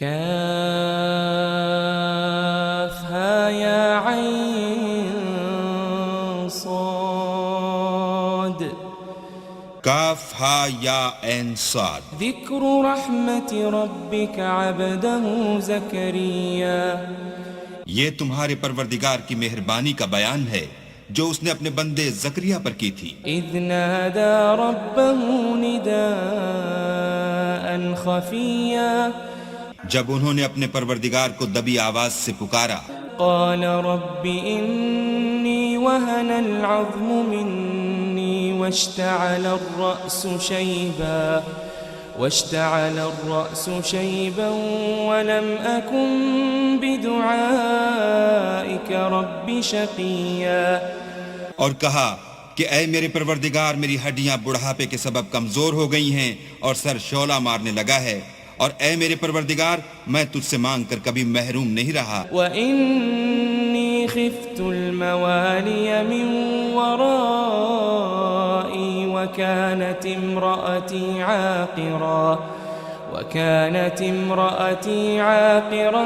كافها يا عين صاد کاف ہا یا عین صاد. ذکر رحمت ربک عبدہ زکریا یہ تمہارے پروردگار کی مہربانی کا بیان ہے جو اس نے اپنے بندے زکریا پر کی تھی. اذ نادى ربه نداء خفيا جب انہوں نے اپنے پروردگار کو دبی آواز سے پکارا. قال رب إني وهن العظم مني واشتعل الرأس شيبا ولم أكن بدعائك رب شقيا. اور کہا کہ اے میرے پروردگار میری ہڈیاں بڑھاپے کے سبب کمزور ہو گئی ہیں اور سر شعلہ مارنے لگا ہے، اور اے میرے پروردگار میں تجھ سے مانگ کر کبھی محروم نہیں رہا. وَإِنِّي خِفْتُ الْمَوَالِيَ مِنْ وَرَائِي وَكَانَتِ امْرَأَتِي عَاقِرًا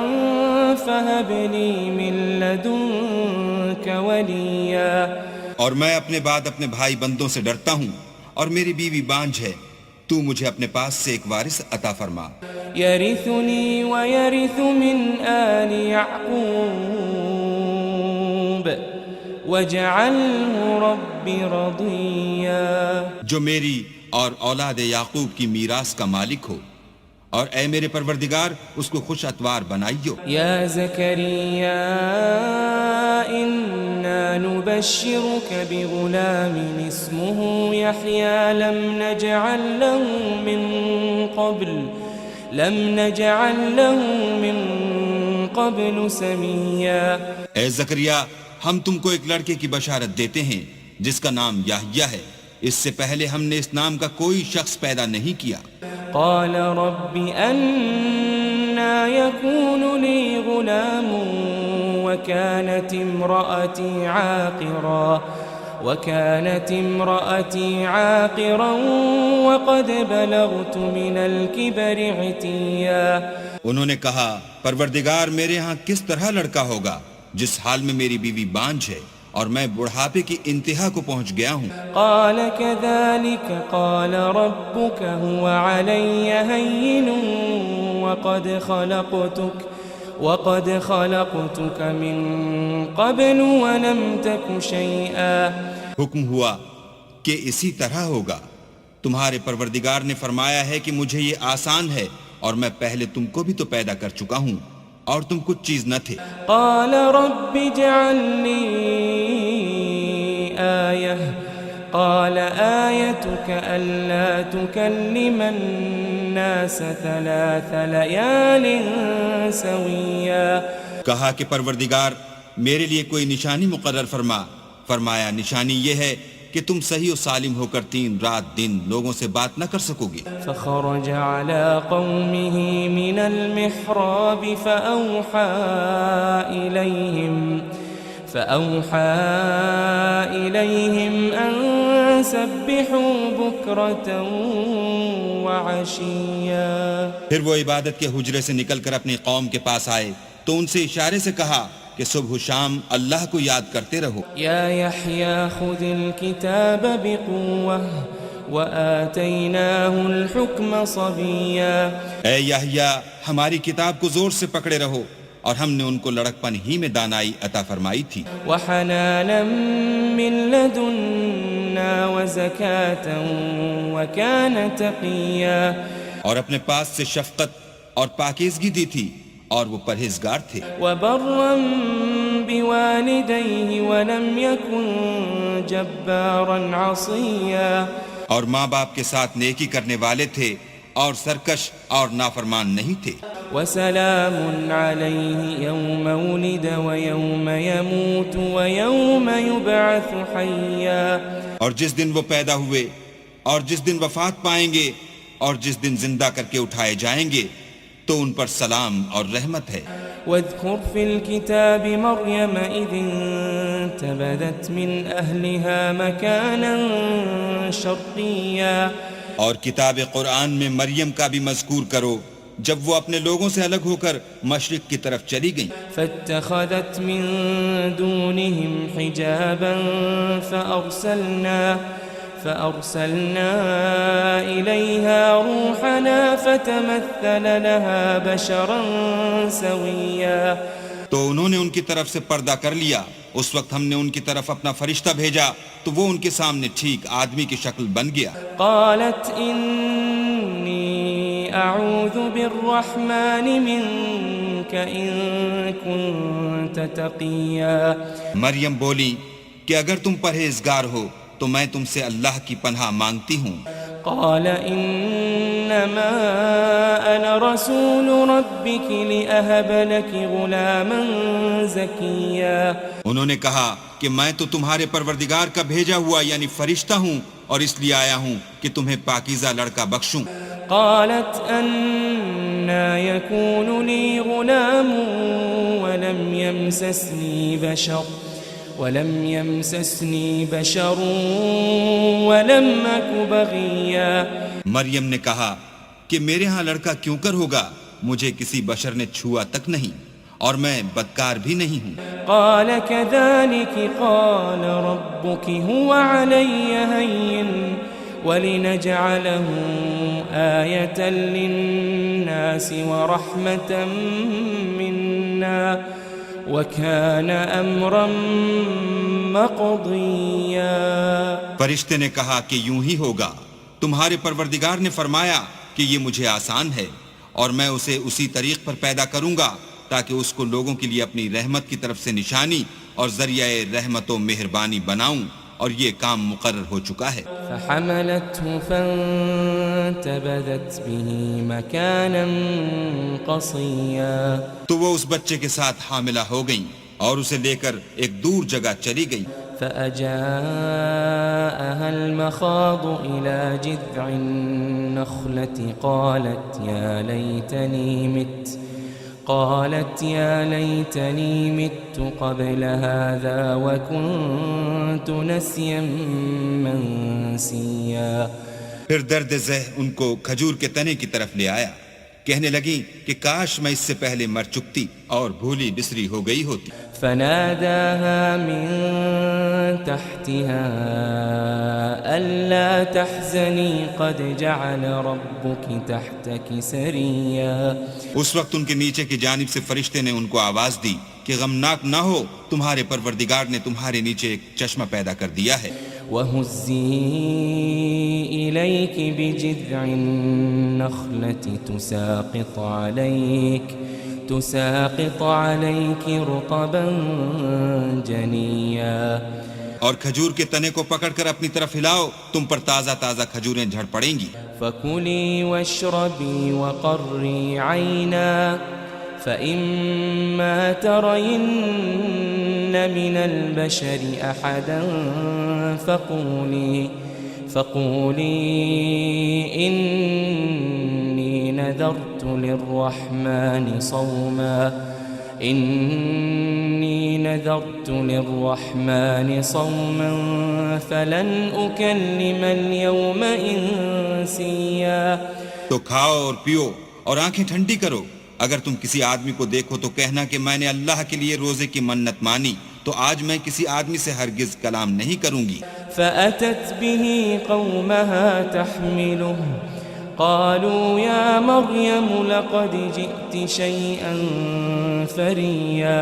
فَهَبْ لِي مِنْ لَدُنْكَ وَلِيًّا. اور میں اپنے بعد اپنے بھائی بندوں سے ڈرتا ہوں اور میری بیوی بانجھ ہے، تو مجھے اپنے پاس سے ایک وارث عطا فرما. يَرِثُنِي وَيَرِثُ مِنْ آلِ يَعْقُوبَ وَاجْعَلْهُ رَبِّ رَضِيًّا. جو میری اور اولاد یعقوب کی میراث کا مالک ہو، اور اے میرے پروردگار اس کو خوش اتوار بنائیو. یا زکریا انا نبشرك بغلام اسمه يحيى لم نجعل له من قبل سميا. اے زکریا ہم تم کو ایک لڑکے کی بشارت دیتے ہیں جس کا نام یحییٰ ہے، اس سے پہلے ہم نے اس نام کا کوئی شخص پیدا نہیں کیا. قال رب أنا يكون لي غلام وكانت امرأتي عاقرا وقد بلغت من الكبر عتيا. انہوں نے کہا پروردگار میرے ہاں کس طرح لڑکا ہوگا جس حال میں میری بیوی بانجھ ہے اور میں بڑھاپے کی انتہا کو پہنچ گیا ہوں. قال كذلك قال ربك هو علي هين وقد خلقتك من قبل ولم تك شيئا. حکم ہوا کہ اسی طرح ہوگا. تمہارے پروردگار نے فرمایا ہے کہ مجھے یہ آسان ہے اور میں پہلے تم کو بھی تو پیدا کر چکا ہوں اور تم کچھ چیز نہ تھے. قال رب اجعل لي آية قال آيتك ألا تكلم الناس 3 ليال سويا. کہا کہ پروردگار میرے لیے کوئی نشانی مقرر فرما. فرمایا نشانی یہ ہے کہ تم صحیح و سالم ہو کر 3 رات دن لوگوں سے بات نہ کر سکو گے. فخرج على قومه من المحراب فأوحى إليهم أن سبحوا بكرة وعشيا. پھر وہ عبادت کے حجرے سے نکل کر اپنی قوم کے پاس آئے تو ان سے اشارے سے کہا کہ صبح و شام اللہ کو یاد کرتے رہو. یا یحییٰ خذ الکتاب بقوة وآتیناہ الحکم صبیا. اے یحییٰ ہماری کتاب کو زور سے پکڑے رہو، اور ہم نے ان کو لڑکپن ہی میں دانائی عطا فرمائی تھی. وحنانا من لدنا وزکاة وکان تقیا. اور اپنے پاس سے شفقت اور پاکیزگی دی تھی اور وہ پرہیزگار تھے. وبرا بوالدیہ ولم یکن جبارا عصیا. اور ماں باپ کے ساتھ نیکی کرنے والے تھے اور سرکش اور نافرمان نہیں تھے. وسلام علیہ یوم ولد ویوم یموت ویوم یبعث حیا. اور جس دن وہ پیدا ہوئے اور جس دن وفات پائیں گے اور جس دن زندہ کر کے اٹھائے جائیں گے تو ان پر سلام اور رحمت ہے. واذکر فی الکتاب مریم اذ انتبذت من اہلها مکانا شرقیا. اور کتاب قرآن میں مریم کا بھی مذکور کرو جب وہ اپنے لوگوں سے الگ ہو کر مشرق کی طرف چلی گئیں فاتخذت من دونهم حجابا فأرسلنا إليها روحنا فتمثل لها بشرا سويا تو انہوں نے ان کی طرف سے پردہ کر لیا. اس وقت ہم نے ان کی طرف اپنا فرشتہ بھیجا تو وہ ان کے سامنے ٹھیک آدمی کی شکل بن گیا. قالت إني أعوذ بالرحمن منك إن كنت تقيا. مریم بولی کہ اگر تم پرہیزگار ہو تو میں تم سے اللہ کی پناہ مانگتی ہوں. قال إنما أنا رسول ربك لأهب لك غلاما زكيا. انہوں نے کہا کہ میں تو تمہارے پروردگار کا بھیجا ہوا یعنی فرشتہ ہوں اور اس لیے آیا ہوں کہ تمہیں پاکیزہ لڑکا بخشوں. قالت أنا يكون لي غلام ولم يمسسني بشر ولم أك بغيا. مریم نے کہا کہ میرے ہاں لڑکا کیوں کر ہوگا, مجھے کسی بشر نے چھوا تک نہیں اور میں بدکار بھی نہیں ہوں. قال كذلك قال ربك هو علي هين ولنجعله آية للناس ورحمة منا وَكَانَ أَمْرًا مَقْضِيًّا. فرشتے نے کہا کہ یوں ہی ہوگا, تمہارے پروردگار نے فرمایا کہ یہ مجھے آسان ہے اور میں اسے اسی طریق پر پیدا کروں گا تاکہ اس کو لوگوں کے لیے اپنی رحمت کی طرف سے نشانی اور ذریعہ رحمت و مہربانی بناؤں, اور یہ کام مقرر ہو چکا ہے. فحملته فانتبذت به مكانا قصيا. تو وہ اس بچے کے ساتھ حاملہ ہو گئیں اور اسے لے کر ایک دور جگہ چلی گئی. فأجاءها المخاض إلى جذع النخلة قالت يا ليتني مت قبل هذا وكنت نسيا منسيا. پھر درد ذہ ان کو کھجور کے تنے کی طرف لے آیا, کہنے لگی کہ کاش میں اس سے پہلے مر چکتی اور بھولی بسری ہو گئی ہوتی. فناداها من تحتها ألا تحزني قد جعل ربك تحتك سريا. اس وقت ان کے نیچے کی جانب سے فرشتے نے ان کو آواز دی کہ غمناک نہ ہو, تمہارے پروردگار نے تمہارے نیچے ایک چشمہ پیدا کر دیا ہے. وَهُزِّي إِلَيْكِ بِجِذْعِ النَّخْلَةِ تُسَاقِطْ عَلَيْكِ رُطَبًا جَنِيًّا. اور کھجور کے تنے کو پکڑ کر اپنی طرف ہلاؤ, تم پر تازہ تازہ کھجوریں جھڑ پڑیں گی. فَكُلِي وَاشْرَبِي وَقَرِّي عَيْنًا فَإِمَّا تَرَيِنَّ مِنَ الْبَشَرِ أَحَدًا فَقُولِي إِنِّي نَذَرْتُ لِلرَّحْمَنِ صَوْمًا فَلَنْ أُكَلِّمَ الْيَوْمَ إِنسِيًّا. تو کھاؤ اور پیو اور آنکھیں ٹھنڈی کرو, اگر تم کسی آدمی کو دیکھو تو کہنا کہ میں نے اللہ کے لیے روزے کی منت مانی, تو آج میں کسی آدمی سے ہرگز کلام نہیں کروں گی. فأتت به قومها تحمله قالوا يا مريم لقد جئت شيئا فريا.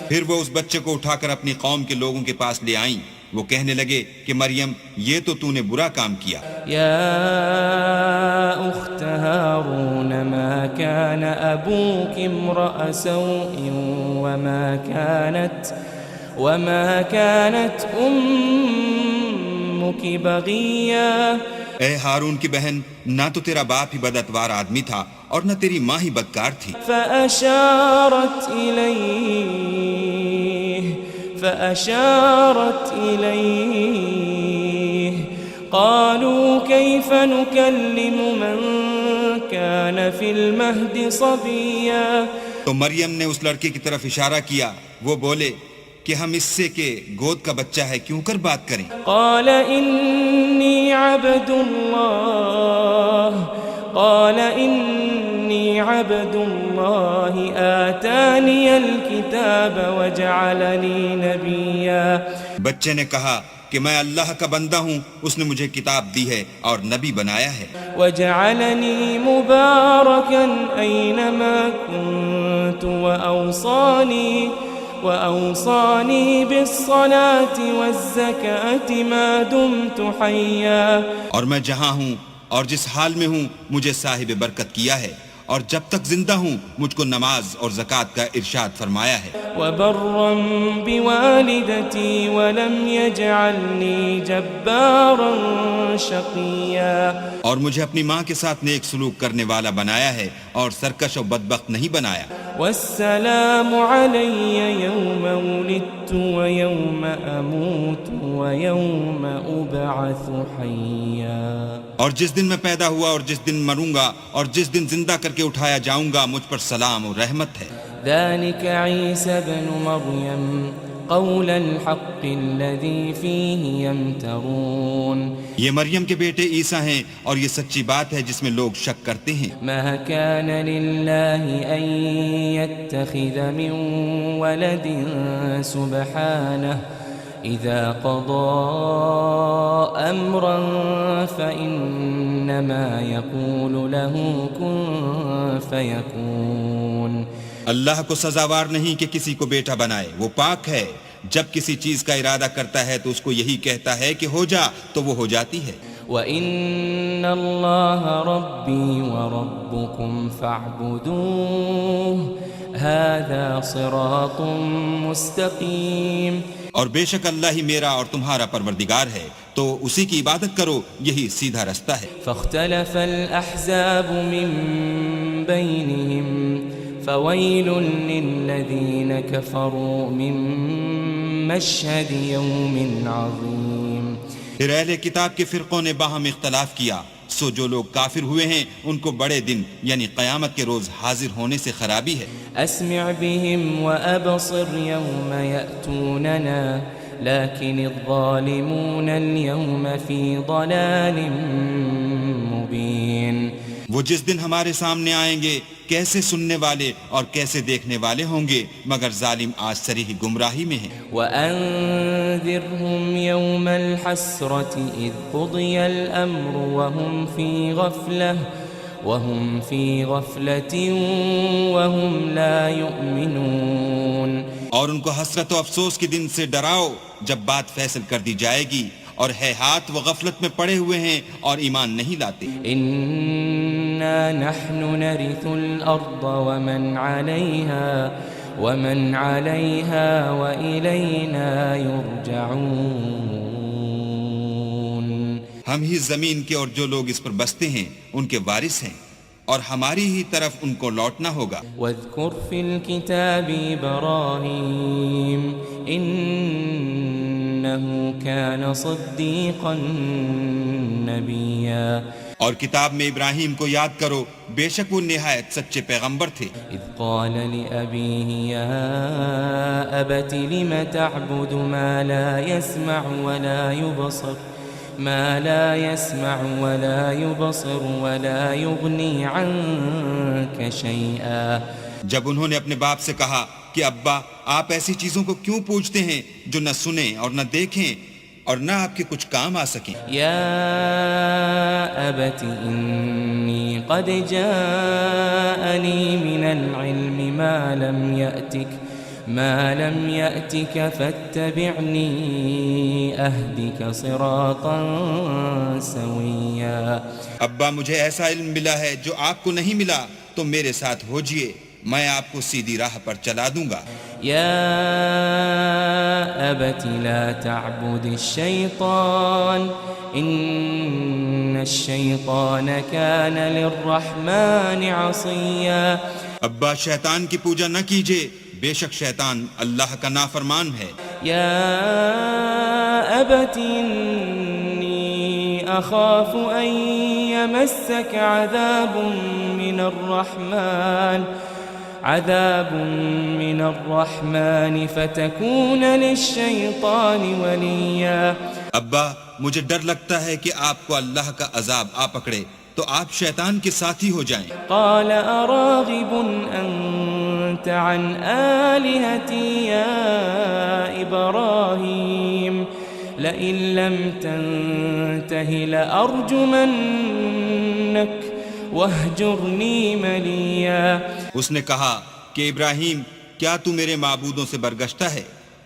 پھر وہ اس بچے کو اٹھا کر اپنی قوم کے لوگوں کے پاس لے آئیں. وہ کہنے لگے کہ مریم یہ تو نے برا کام کیا. يا أخت هارون ما كان أبوك امرأ سوء وما كانت أمك بغيا. اے ہارون کی بہن, نہ تو تیرا باپ ہی بدعتوار آدمی تھا اور نہ تیری ماں ہی بدکار تھی. فأشارت إليه قالوا كيف نكلم من كان في المهد صبيا. تو مریم نے اس لڑکے کی طرف اشارہ کیا, وہ بولے کہ ہم اس سے کہ گود کا بچہ ہے کیوں کر بات کریں. قال إني عبد الله آتاني الكتاب وجعلني نبيا. بچے نے کہا کہ میں اللہ کا بندہ ہوں، اس نے مجھے کتاب دی ہے اور نبی بنایا ہے. وجعلني مباركا أينما كنت وأوصاني بالصلاة والزكاة ما دمت حيا. اور میں جہاں ہوں اور جس حال میں ہوں مجھے صاحب برکت کیا ہے، اور جب تک زندہ ہوں مجھ کو نماز اور زکوٰۃ کا ارشاد فرمایا ہے. وبرا بوالدتي ولم يجعلني جبارا شقيا. اور مجھے اپنی ماں کے ساتھ نیک سلوک کرنے والا بنایا ہے اور سرکش و بدبخت نہیں بنایا. والسلام علي يوم ولدت ويوم أموت ويوم أبعث حيا. اور جس دن میں پیدا ہوا اور جس دن مروں گا اور جس دن زندہ کر کے اٹھایا جاؤں گا مجھ پر سلام اور رحمت ہے. ذلك عيسى ابن مريم قول الحق الذي فيه يمترون. یہ مریم کے بیٹے عیسیٰ ہیں اور یہ سچی بات ہے جس میں لوگ شک کرتے ہیں. ما كان لله أن يتخذ من ولد سبحانه إذا قضى أمرا فإنما يقول له كن فيكون. اللہ کو سزاوار نہیں کہ کسی کو بیٹا بنائے، وہ پاک ہے. جب کسی چیز کا ارادہ کرتا ہے تو اس کو یہی کہتا ہے کہ ہو جا تو وہ ہو جاتی ہے. وَإِنَّ اللَّهَ رَبِّي وَرَبُّكُمْ فَاعْبُدُوهُ هَذَا صِرَاطٌ مُسْتَقِيمٌ. اور بے شک اللہ ہی میرا اور تمہارا پروردگار ہے، تو اسی کی عبادت کرو، یہی سیدھا رستہ ہے. فاختلف الأحزاب من بينهم فويل للذين كفروا من مشهد يوم عظيم. پھر اہل کتاب کے فرقوں نے باہم اختلاف کیا، سو جو لوگ کافر ہوئے ہیں ان کو بڑے دن یعنی قیامت کے روز حاضر ہونے سے خرابی ہے. اسمع بهم وابصر يوم يأتوننا لكن الظالمون اليوم في ضلال مبين. وہ جس دن ہمارے سامنے آئیں گے کیسے سننے والے اور کیسے دیکھنے والے ہوں گے، مگر ظالم آج صریح گمراہی میں ہیں. وَأَنذِرْهُمْ يَوْمَ الْحَسْرَةِ إِذْ قُضِيَ الْأَمْرُ وَهُمْ فِي غَفْلَةٍ وَهُمْ لَا يُؤْمِنُونَ. اور ان کو حسرت و افسوس کے دن سے ڈراؤ جب بات فیصل کر دی جائے گی، اور ہے ہاتھ وہ غفلت میں پڑے ہوئے ہیں اور ایمان نہیں لاتے. إِنَّا نَحْنُ نَرِثُ الْأَرْضَ وَمَنْ عَلَيْهَا وَإِلَيْنَا يُرْجَعُونَ. ہم ہی زمین کے اور جو لوگ اس پر بستے ہیں ان کے وارث ہیں، اور ہماری ہی طرف ان کو لوٹنا ہوگا. وَاذْكُرْ فِي الْكِتَابِ إِبْرَاهِيمَ إِنَّهُ كَانَ صِدِّيقًا نَبِيًّا. اور کتاب میں ابراہیم کو یاد کرو، بے شک وہ نہایت سچے پیغمبر تھے. اذ قال لأبيه يا أبت لم تعبد ما لا يسمع ولا يبصر ولا يغني عنك شيئا. جب انہوں نے اپنے باپ سے کہا کہ ابا آپ ایسی چیزوں کو کیوں پوچھتے ہیں جو نہ سنیں اور نہ دیکھیں اور نہ آپ کے کچھ کام آ سکیں. یا ابت انی قد جاءنی من العلم ما لم يأتك فاتبعنی اہدک صراطا سویا. ابا مجھے ایسا علم ملا ہے جو آپ کو نہیں ملا، تو میرے ساتھ ہوجئے، میں آپ کو سیدھی راہ پر چلا دوں گا. یا ابت لا تعبد الشیطان ان الشیطان کان للرحمن عصیا. ابا شیطان کی پوجا نہ کیجئے، بے شک شیطان اللہ کا نافرمان ہے. یا ابت انی اخاف ان یمسک عذاب من الرحمن فتكون للشیطان ولیا. ابا مجھے ڈر لگتا ہے کہ آپ کو اللہ کا عذاب آ پکڑے، تو آپ شیطان کے ساتھی ہو جائیں۔ قال أراغب أنت عن آلهتي يا إبراهيم لئن لم تنته لأرجمنك واهجرني مليا۔ اس نے کہا کہ ابراہیم کیا تو میرے معبودوں سے برگشتہ ہے؟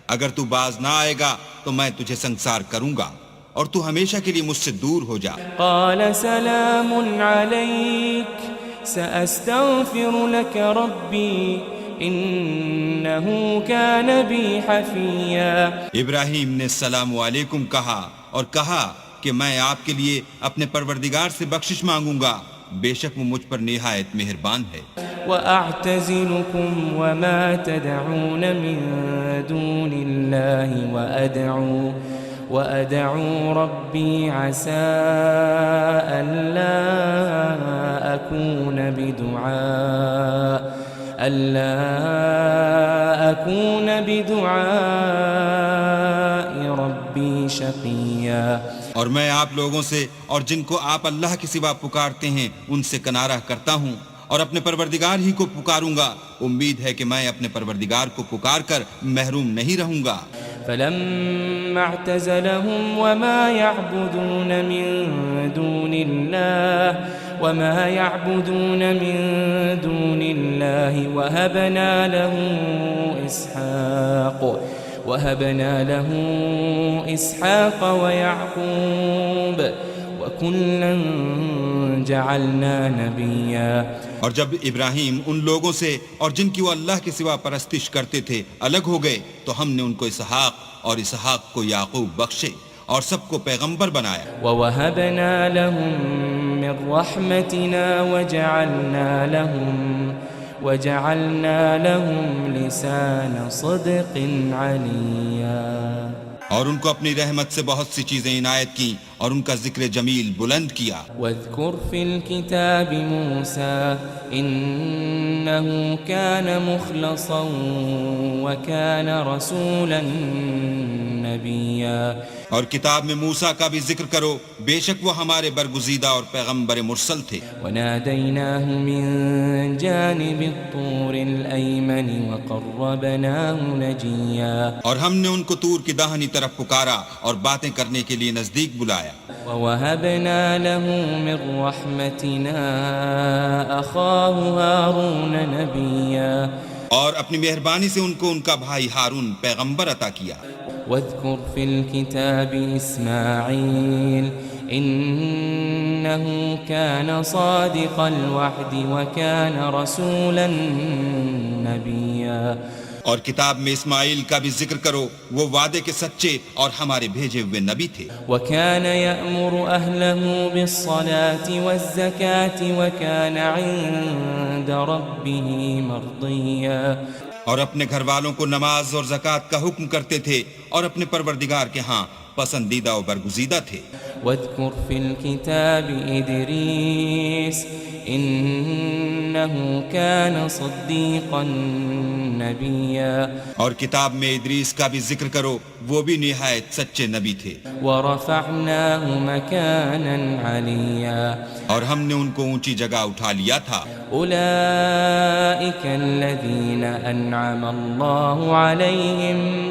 اگر تو باز نہ آئے گا تو میں تجھے سنسار کروں گا اور تو ہمیشہ کے لیے مجھ سے دور ہو جا۔ قال سلام عليك سأستغفر لك ربي إنه كان بي حفيا۔ ابراہیم نے السلام علیکم کہا اور کہا کہ میں آپ کے لیے اپنے پروردگار سے بخشش مانگوں گا، بے شک وہ مجھ پر نہایت مہربان ہے۔ وأعتزلكم وما تدعون من دون الله وأدعو ربي عسى ألا أكون بدعاء ربي شقيا۔ اور میں آپ لوگوں سے اور جن کو آپ اللہ کے سوا پکارتے ہیں ان سے کنارہ کرتا ہوں اور اپنے پروردگار ہی کو پکاروں گا، امید ہے کہ میں اپنے پروردگار کو پکار کر محروم نہیں رہوں گا۔ فلما اعتزلهم وما يعبدون من دون الله وهبنا له إسحاق ويعقوب وكلا جعلنا نبيا۔ اور جب ابراہیم ان لوگوں سے اور جن کی وہ اللہ کے سوا پرستش کرتے تھے الگ ہو گئے تو ہم نے ان کو اسحاق اور اسحاق کو یعقوب بخشے اور سب کو پیغمبر بنایا۔ وَوَهَبْنَا لَهُم مِّن رَّحْمَتِنَا وَجَعَلْنَا لَهُمْ لِسَانَ صِدْقٍ عَلِيًّا۔ اور ان کو اپنی رحمت سے بہت سی چیزیں عنایت کی اور ان کا ذکر جمیل بلند کیا۔ واذکر فی الکتاب موسیٰ انہ کان مخلصا وکان رسولا نبیا۔ اور کتاب میں موسیٰ کا بھی ذکر کرو، بے شک وہ ہمارے برگزیدہ اور پیغمبر مرسل تھے۔ ونادیناہ من جانب الطور الایمن وقربناہ نجیا۔ اور ہم نے ان کو طور کی داہنی طرف پکارا اور باتیں کرنے کے لیے نزدیک بلایا۔ وَوَهَبْنَا لَهُ مِن رَّحْمَتِنَا أَخَاهُ هَارُونَ نَبِيًّا۔ اور اپنی مہربانی سے ان کو ان کا بھائی ہارون پیغمبر عطا کیا۔ واذکر فی الکتاب اسماعیل انہ کان صادق الوعد وکان رسولا نبیا۔ اور کتاب میں اسماعیل کا بھی ذکر کرو، وہ وعدے کے سچے اور ہمارے بھیجے ہوئے نبی تھے۔ وَكَانَ يَأْمُرُ أَهْلَهُ بِالصَّلَاةِ وَالزَّكَاةِ وَكَانَ عِندَ رَبِّهِ مَرْضِيًّا۔ اور اپنے گھر والوں کو نماز اور زکوٰۃ کا حکم کرتے تھے اور اپنے پروردگار کے ہاں پسندیدہ و برگزیدہ تھے۔ واذکر فی الکتاب ادریس انہ کان صدیقا نبیا۔ اور کتاب میں ادریس کا بھی ذکر کرو، وہ بھی نہایت سچے نبی تھے۔ ورفعناہ مکانا علیا۔ اور ہم نے ان کو اونچی جگہ اٹھا لیا تھا۔ اولئک الذین انعم اللہ علیہم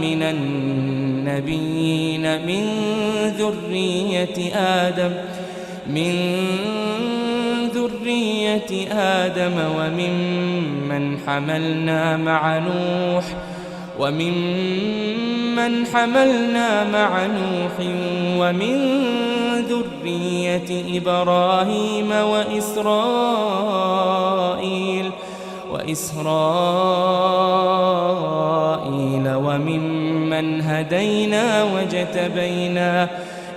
من النبیین من ذریۃ آدم وممن حملنا مع نوح ومن ذریۃ ابراہیم وإسرائیل وممن هدینا واجتبینا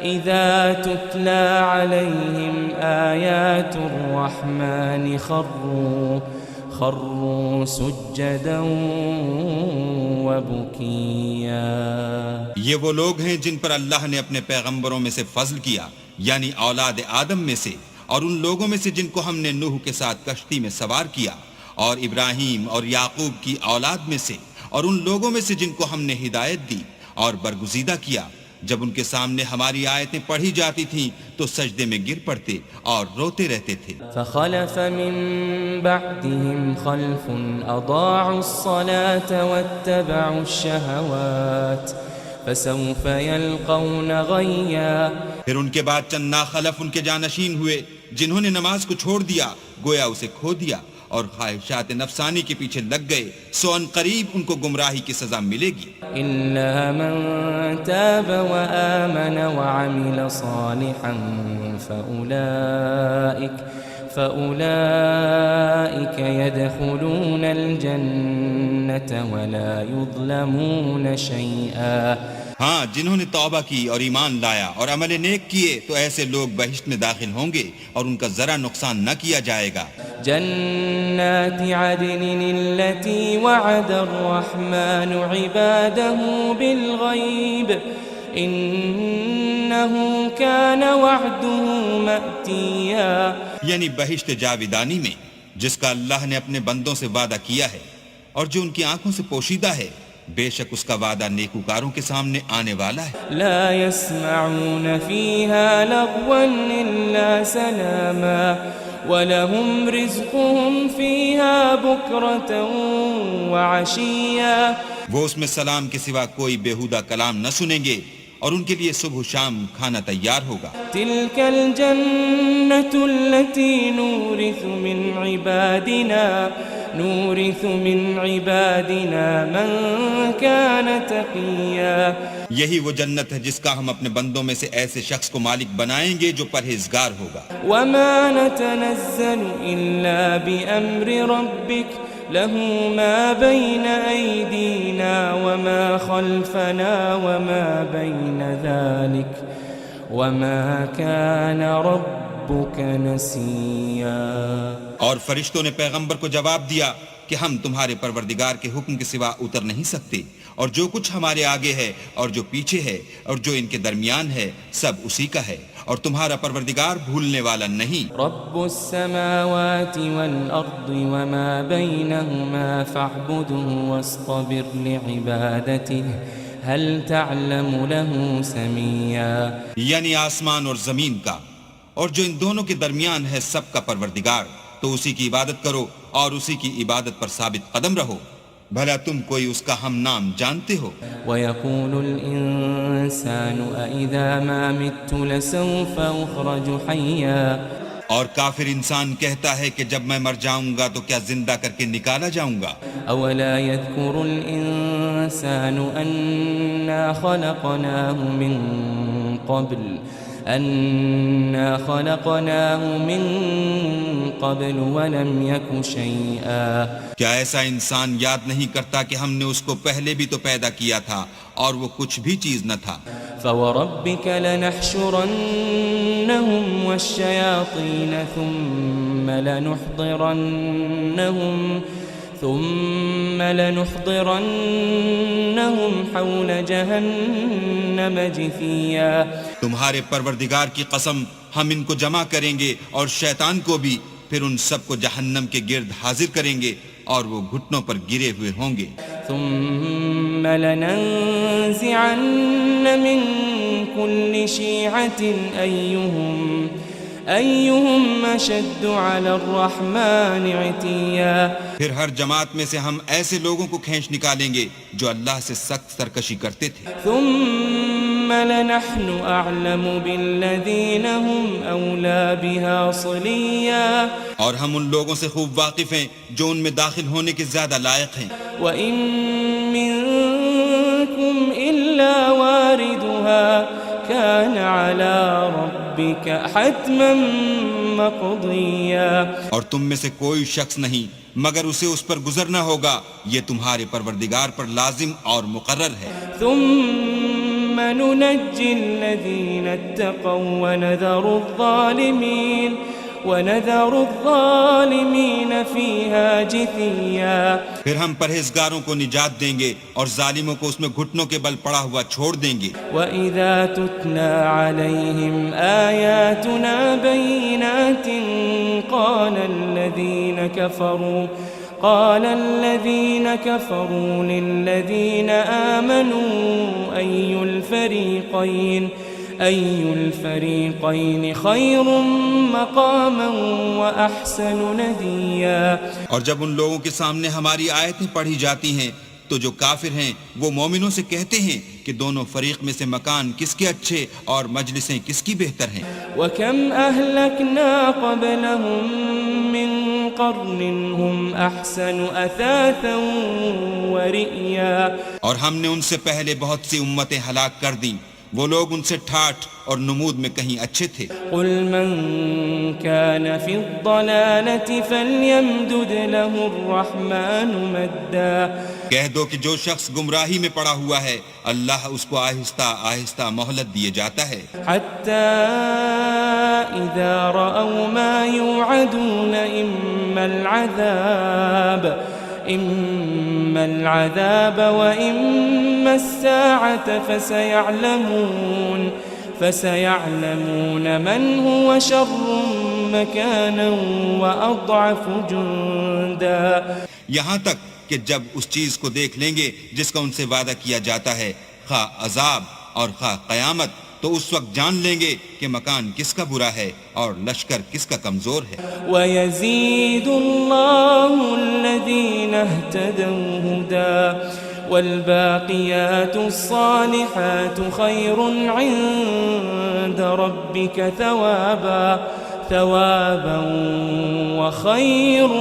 اذا تتلى علیہم آیات الرحمن خروا سجدا وبکیا۔ یہ وہ لوگ ہیں جن پر اللہ نے اپنے پیغمبروں میں سے فضل کیا، یعنی اولاد آدم میں سے، اور ان لوگوں میں سے جن کو ہم نے نوح کے ساتھ کشتی میں سوار کیا، اور ابراہیم اور یعقوب کی اولاد میں سے، اور ان لوگوں میں سے جن کو ہم نے ہدایت دی اور برگزیدہ کیا، جب ان کے سامنے ہماری آیتیں پڑھی جاتی تھیں تو سجدے میں گر پڑتے اور روتے رہتے تھے۔ فخلف من بعدهم خلف اضاعوا الصلاة واتبعوا الشهوات فسوف يلقون غيا۔ پھر ان کے بعد چند ناخلف ان کے جانشین ہوئے جنہوں نے نماز کو چھوڑ دیا، گویا اسے کھو دیا اور خواہشات نفسانی کے پیچھے لگ گئے، سو ان قریب ان کو گمراہی کی سزا ملے گی۔ إلا من تاب وآمن وعمل صالحا فأولئك يدخلون الجنة ولا يظلمون شيئا۔ ہاں، جنہوں نے توبہ کی اور ایمان لایا اور عمل نیک کیے تو ایسے لوگ بہشت میں داخل ہوں گے اور ان کا ذرا نقصان نہ کیا جائے گا۔ جنات عدن التي وعد الرحمن عباده بالغيب إنه كان وعده مأتيا۔ یعنی بہشت جاویدانی میں جس کا اللہ نے اپنے بندوں سے وعدہ کیا ہے اور جو ان کی آنکھوں سے پوشیدہ ہے، بے شک اس کا وعدہ نیکوکاروں کے سامنے آنے والا ہے۔ لا يسمعون فيها لغوا إلا سلاما وَلَهُمْ رِزْقُهُمْ فِيهَا بُكْرَةً وَعَشِيًّا۔ وہ اس میں سلام کے سوا کوئی بیہودہ کلام نہ سنیں گے اور ان کے لیے صبح و شام کھانا تیار ہوگا۔ تِلْكَ الْجَنَّةُ الَّتِي نُورِثُ مِنْ عِبَادِنَا مَنْ كَانَ تَقِيًّا۔ یہی وہ جنت ہے جس کا ہم اپنے بندوں میں سے ایسے شخص کو مالک بنائیں گے جو پرہیزگار ہوگا۔ وَمَا نَتَنَزَّلُ إِلَّا بِأَمْرِ رَبِّكَ لَهُ مَا بَيْنَ أَيْدِينَا وَمَا خَلْفَنَا وَمَا بَيْنَ ذَلِكَ وَمَا كَانَ رَبُّكَ نَسِيًّا۔ اور فرشتوں نے پیغمبر کو جواب دیا کہ ہم تمہارے پروردگار کے حکم کے سوا اتر نہیں سکتے، اور جو کچھ ہمارے آگے ہے اور جو پیچھے ہے اور جو ان کے درمیان ہے سب اسی کا ہے، اور تمہارا پروردگار بھولنے والا نہیں۔ رب السماوات والأرض وما بينهما فاعبده واصطبر لعبادته هل تعلم له سميا۔ یعنی آسمان اور زمین کا اور جو ان دونوں کے درمیان ہے سب کا پروردگار، تو اسی کی عبادت کرو اور اسی کی عبادت پر ثابت قدم رہو، بھلا تم کوئی اس کا ہم نام جانتے ہو؟ وَيَقُولُ الْإِنسَانُ أَإِذَا مَا مِتُّ لَسَوْفَ أُخْرَجُ حَيًّا۔ اور کافر انسان کہتا ہے کہ جب میں مر جاؤں گا تو کیا زندہ کر کے نکالا جاؤں گا؟ أَوَلَا يَذْكُرُ الْإِنسَانُ أَنَّا خَلَقْنَاهُ مِن قَبْلُ وَلَمْ يَكُ شَيْئًا۔ کیا ایسا انسان یاد نہیں کرتا کہ ہم نے اس کو پہلے بھی تو پیدا کیا تھا اور وہ کچھ بھی چیز نہ تھا؟ فَوَرَبِّكَ لَنَحْشُرَنَّهُمْ وَالشَّيَاطِينَ ثُمَّ لَنُحْضِرَنَّهُمْ حَوْلَ جَهَنَّمَ جِثِيًّا۔ تمہارے پروردگار کی قسم ہم ان کو جمع کریں گے اور شیطان کو بھی، پھر ان سب کو جہنم کے گرد حاضر کریں گے اور وہ گھٹنوں پر گرے ہوئے ہوں گے۔ ثُمَّ لَنَنزِعَنَّ مِن كُلِّ شِيعَةٍ أَيُّهُمْ أَشَدُّ عَلَى الرَّحْمَنِ عِتِيًّا۔ پھر ہر جماعت میں سے ہم ایسے لوگوں کو کھینچ نکالیں گے جو اللہ سے سخت سرکشی کرتے تھے۔ ثُمَّ لَنَحْنُ أَعْلَمُ بِالَّذِينَ هُمْ أَوْلَى بِهَا صِلِيًّا۔ اور ہم ان لوگوں سے خوب واقف ہیں جو ان میں داخل ہونے کے زیادہ لائق ہیں۔ وَإِن مِّنكُمْ إِلَّا وَارِدُهَا كَانَ عَلَى رَبِّكَ حَتْمًا مَّقْضِيًّا۔ اور تم میں سے کوئی شخص نہیں مگر اسے اس پر گزرنا ہوگا، یہ تمہارے پروردگار پر لازم اور مقرر ہے۔ ثُمَّ نُنَجِّي الَّذِينَ اتَّقَوْا وَنَذَرُ الظَّالِمِينَ فِيهَا جِثِيًّا۔ پھر ہم پرہیزگاروں کو نجات دیں گے اور ظالموں کو اس میں گھٹنوں کے بل پڑا ہوا چھوڑ دیں گے۔ وَإِذَا تُتْلَى عَلَيْهِمْ آيَاتُنَا بَيِّنَاتٍ قَالَ قال الذين كفروا للذين آمنوا أي الفريقين خير مقاما وأحسن نديا. اور جب ان لوگوں کے سامنے ہماری آیتیں پڑھی جاتی ہیں تو جو کافر ہیں وہ مومنوں سے کہتے ہیں کہ دونوں فریق میں سے مکان کس کے اچھے اور مجلسیں کس کی بہتر ہیں. وَكَمْ أَهْلَكْنَا قَبْلَهُمْ مِنْ قَرْنٍ هُمْ أَحْسَنُ أَثَاثًا وَرِئْيًا. اور ہم نے ان سے پہلے بہت سی امتیں ہلاک کر دیں، وہ لوگ ان سے ٹھاٹھ اور نمود میں کہیں اچھے تھے. قُلْ مَنْ كَانَ فِي الضَّلَالَةِ فَلْيَمْدُدْ لَهُ الرَّحْمَنُ مَدًّا. کہہ دو کہ جو شخص گمراہی میں پڑا ہوا ہے اللہ اس کو آہستہ آہستہ مہلت دیے جاتا ہے. حتى إذا رأوا ما يوعدون إما العذاب وإما الساعة فسيعلمون من هو شر مكانا وأضعف جندا. یہاں تک کہ جب اس چیز کو دیکھ لیں گے جس کا ان سے وعدہ کیا جاتا ہے، خواہ عذاب اور خواہ قیامت، تو اس وقت جان لیں گے کہ مکان کس کا برا ہے اور لشکر کس کا کمزور ہے. وَيَزِيدُ اللَّهُ الَّذِينَ اهْتَدَوْا هُدًى وَالْبَاقِيَاتُ الصَّالِحَاتُ خَيْرٌ عِندَ رَبِّكَ ثَوَابًا وَخَيْرٌ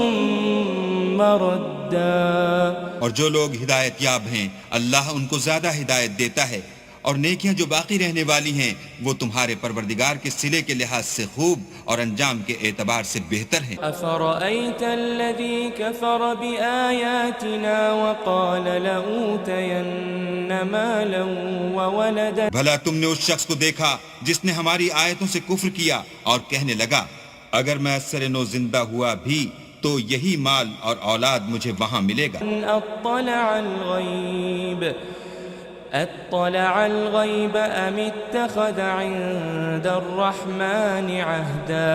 مَرَدًّا. اور جو لوگ ہدایت یاب ہیں اللہ ان کو زیادہ ہدایت دیتا ہے، اور نیکیاں جو باقی رہنے والی ہیں وہ تمہارے پروردگار کے صلے کے لحاظ سے خوب اور انجام کے اعتبار سے بہتر ہیں. أَفَرَأَيْتَ الَّذِي كَفَرَ بِآيَاتِنَا وَقَالَ لَأُوتَيَنَّ مَالًا وَوَلَدًا. بھلا تم نے اس شخص کو دیکھا جس نے ہماری آیتوں سے کفر کیا اور کہنے لگا اگر میں اثر نو زندہ ہوا بھی تو یہی مال اور اولاد مجھے وہاں ملے گا. اطلع الغیب ام اتخذ عند الرحمن عہدا.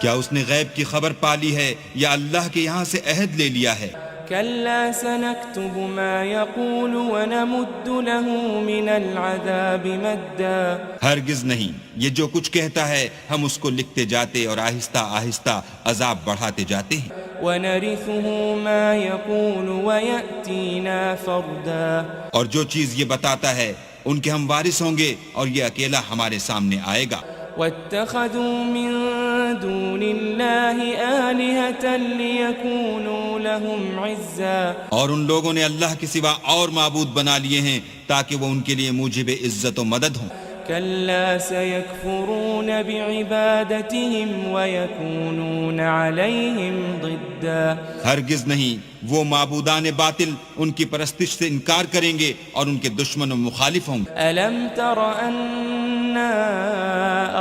کیا اس نے غیب کی خبر پالی ہے یا اللہ کے یہاں سے عہد لے لیا ہے؟ كلا سنكتب ما يقول ونمد له من العذاب مدا. ہرگز نہیں، یہ جو کچھ کہتا ہے ہم اس کو لکھتے جاتے اور آہستہ آہستہ عذاب بڑھاتے جاتے ہیں. ونرثه ما يقول ويأتينا فردا. اور جو چیز یہ بتاتا ہے ان کے ہم وارث ہوں گے اور یہ اکیلا ہمارے سامنے آئے گا. واتخذوا من دون الله آلهة ليكونوا لهم عزا. اور ان لوگوں نے اللہ کے سوا اور معبود بنا لیے ہیں تاکہ وہ ان کے لیے موجب عزت و مدد ہوں. كلا سيكفرون بعبادتهم ويكونون عليهم ضدا. ہرگز نہیں، وہ معبودان باطل ان کی پرستش سے انکار کریں گے اور ان کے دشمن و مخالف ہوں گے. ألم تر أنا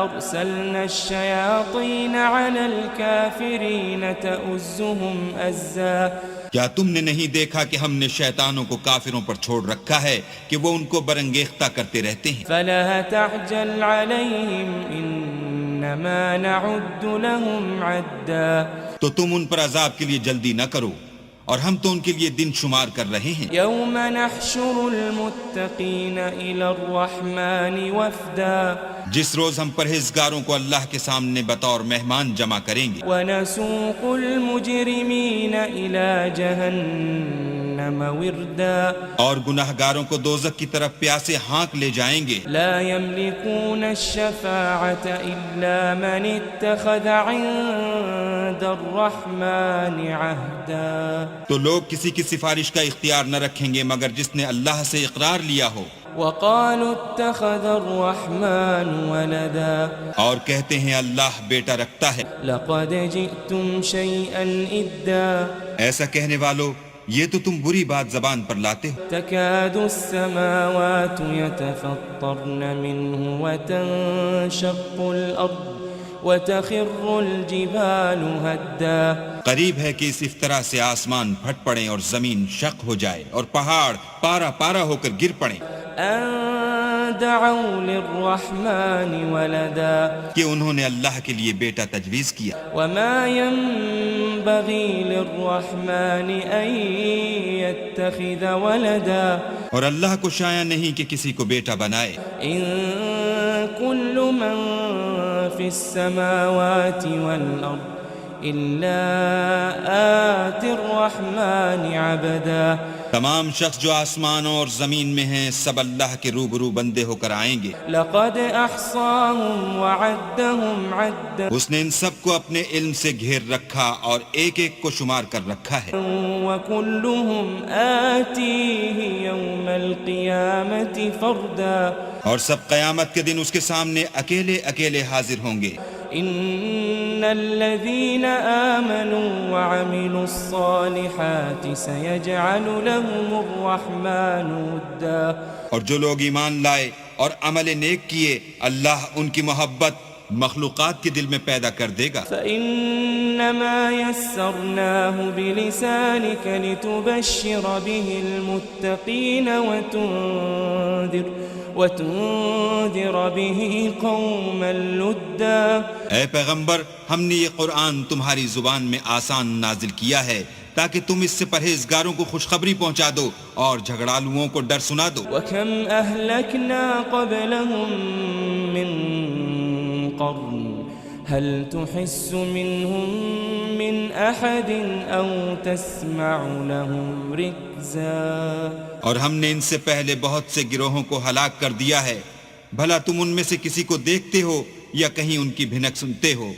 أرسلنا الشياطين على الكافرين تؤزهم أزا. کیا تم نے نہیں دیکھا کہ ہم نے شیطانوں کو کافروں پر چھوڑ رکھا ہے کہ وہ ان کو برانگیختہ کرتے رہتے ہیں. فلا تعجل عليهم إنما نعد لهم عدا. تو تم ان پر عذاب کے لیے جلدی نہ کرو اور ہم تو ان کے لیے دن شمار کر رہے ہیں. يوم نحشر المتقين إلى الرحمن وفدا. جس روز ہم پرہیزگاروں کو اللہ کے سامنے بطور مہمان جمع کریں گے. ونسوق المجرمين إلى جهنم وردا. اور گناہگاروں کو دوزخ کی طرف پیاسے ہانک لے جائیں گے. لا يملكون الشفاعة إلا من اتخذ عند الرحمن عهدا. تو لوگ کسی کی سفارش کا اختیار نہ رکھیں گے مگر جس نے اللہ سے اقرار لیا ہو. وقالوا اتخذ الرحمن ولدا. اور کہتے ہیں اللہ بیٹا رکھتا ہے. لقد جئتم شيئا إدا. ایسا کہنے والو یہ تو تم بری بات زبان پر لاتے ہو. تكاد السماوات يتفطرن منه وتنشق الأرض وتخر الجبال هدا. قریب ہے کہ اس افطرا سے آسمان پھٹ پڑیں اور زمین شق ہو جائے اور پہاڑ پارا پارا ہو کر گر پڑیں. أن دعوا للرحمن ولدا. کہ انہوں نے اللہ کے لیے بیٹا تجویز کیا. وما ينبغي ينبغي للرحمن أن يتخذ ولدا اور اللہ کو شایع نہیں کہ کسی کو بیٹا بنائے. إن كل من في السماوات والأرض إلا آتي الرحمن عبدا. تمام شخص جو آسمانوں اور زمین میں ہیں سب اللہ کے روبرو بندے ہو کر آئیں گے. لقد أحصاهم وعدهم عدا. اس نے ان سب کو اپنے علم سے گھیر رکھا اور ایک ایک کو شمار کر رکھا ہے. وكلهم آتيه يوم القيامة فردا. اور سب قیامت کے دن اس کے سامنے اکیلے اکیلے حاضر ہوں گے. إن الذين آمنوا وعملوا الصالحات سيجعل لهم الرحمن ودا. اور جو لوگ ایمان لائے اور عمل نیک کیے اللہ ان کی محبت مخلوقات کے دل میں پیدا کر دے گا. فإنما يسرناه بلسانك لتبشر به المتقين وتنذر به قوما لدا. اے پیغمبر ہم نے یہ قرآن تمہاری زبان میں آسان نازل کیا ہے تاکہ تم اس سے پرہیزگاروں کو خوشخبری پہنچا دو اور جھگڑالوؤں کو ڈر سنا دو. وكم أهلكنا قبلهم من قرن هل تحس منهم من أحد أو تسمع لهم ركزا. اور ہم نے ان سے پہلے بہت سے گروہوں کو ہلاک کر دیا ہے بھلا تم ان میں سے کسی کو دیکھتے ہو یا کہیں ان کی بھنک سنتے ہو.